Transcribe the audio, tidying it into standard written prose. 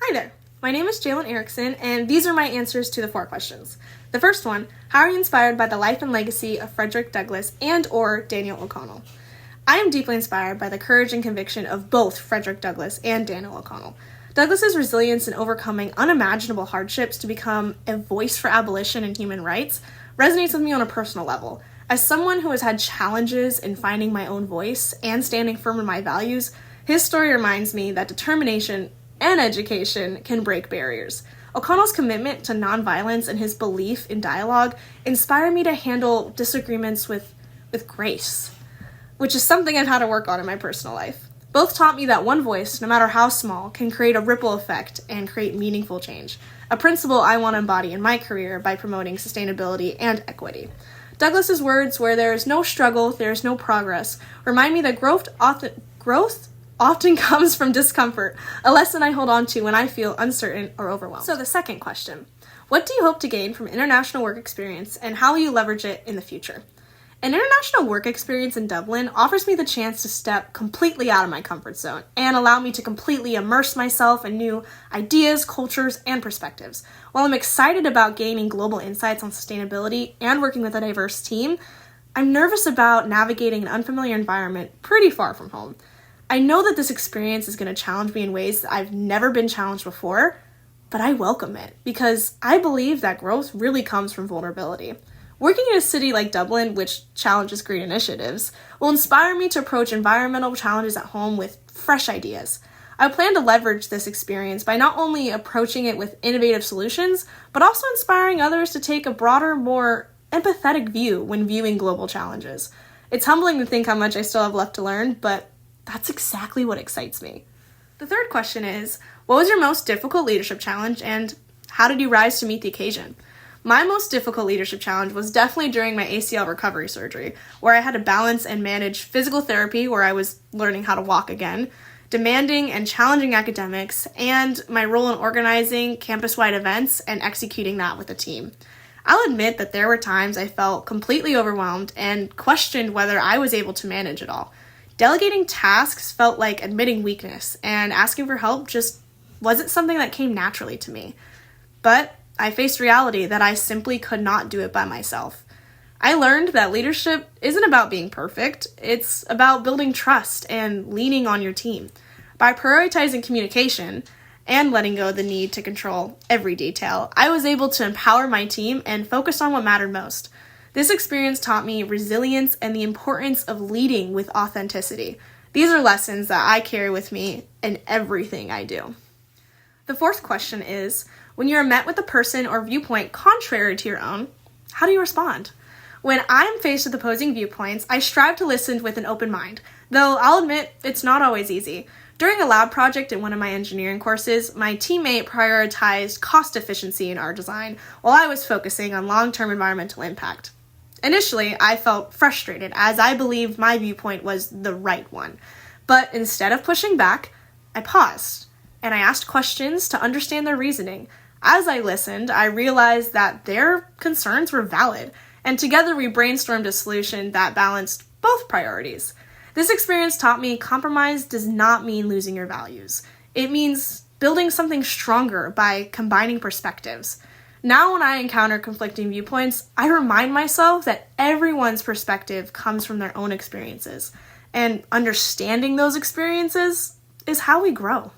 Hi there, my name is Jaellyn Erickson, and these are my answers to the 4 questions. The first one, how are you inspired by the life and legacy of Frederick Douglass and or Daniel O'Connell? I am deeply inspired by the courage and conviction of both Frederick Douglass and Daniel O'Connell. Douglass's resilience in overcoming unimaginable hardships to become a voice for abolition and human rights resonates with me on a personal level. As someone who has had challenges in finding my own voice and standing firm in my values, his story reminds me that determination and education can break barriers. O'Connell's commitment to nonviolence and his belief in dialogue inspire me to handle disagreements with grace, which is something I've had to work on in my personal life. Both taught me that one voice, no matter how small, can create a ripple effect and create meaningful change, a principle I want to embody in my career by promoting sustainability and equity. Douglass's words, "Where there is no struggle, there is no progress," remind me that growth often comes from discomfort, a lesson I hold on to when I feel uncertain or overwhelmed. So the second question, what do you hope to gain from international work experience and how will you leverage it in the future? An international work experience in Dublin offers me the chance to step completely out of my comfort zone and allow me to completely immerse myself in new ideas, cultures, and perspectives. While I'm excited about gaining global insights on sustainability and working with a diverse team, I'm nervous about navigating an unfamiliar environment pretty far from home. I know that this experience is going to challenge me in ways that I've never been challenged before, but I welcome it because I believe that growth really comes from vulnerability. Working in a city like Dublin, which challenges green initiatives, will inspire me to approach environmental challenges at home with fresh ideas. I plan to leverage this experience by not only approaching it with innovative solutions, but also inspiring others to take a broader, more empathetic view when viewing global challenges. It's humbling to think how much I still have left to learn, but that's exactly what excites me. The third question is, what was your most difficult leadership challenge and how did you rise to meet the occasion? My most difficult leadership challenge was definitely during my ACL recovery surgery, where I had to balance and manage physical therapy, where I was learning how to walk again, demanding and challenging academics, and my role in organizing campus-wide events and executing that with a team. I'll admit that there were times I felt completely overwhelmed and questioned whether I was able to manage it all. Delegating tasks felt like admitting weakness, and asking for help just wasn't something that came naturally to me. But I faced reality that I simply could not do it by myself. I learned that leadership isn't about being perfect, it's about building trust and leaning on your team. By prioritizing communication and letting go of the need to control every detail, I was able to empower my team and focus on what mattered most. This experience taught me resilience and the importance of leading with authenticity. These are lessons that I carry with me in everything I do. The fourth question is, when you are met with a person or viewpoint contrary to your own, how do you respond? When I am faced with opposing viewpoints, I strive to listen with an open mind, though I'll admit it's not always easy. During a lab project in one of my engineering courses, my teammate prioritized cost efficiency in our design, while I was focusing on long-term environmental impact. Initially, I felt frustrated as I believed my viewpoint was the right one. But instead of pushing back, I paused and I asked questions to understand their reasoning. As I listened, I realized that their concerns were valid, and together we brainstormed a solution that balanced both priorities. This experience taught me compromise does not mean losing your values. It means building something stronger by combining perspectives. Now when I encounter conflicting viewpoints, I remind myself that everyone's perspective comes from their own experiences, and understanding those experiences is how we grow.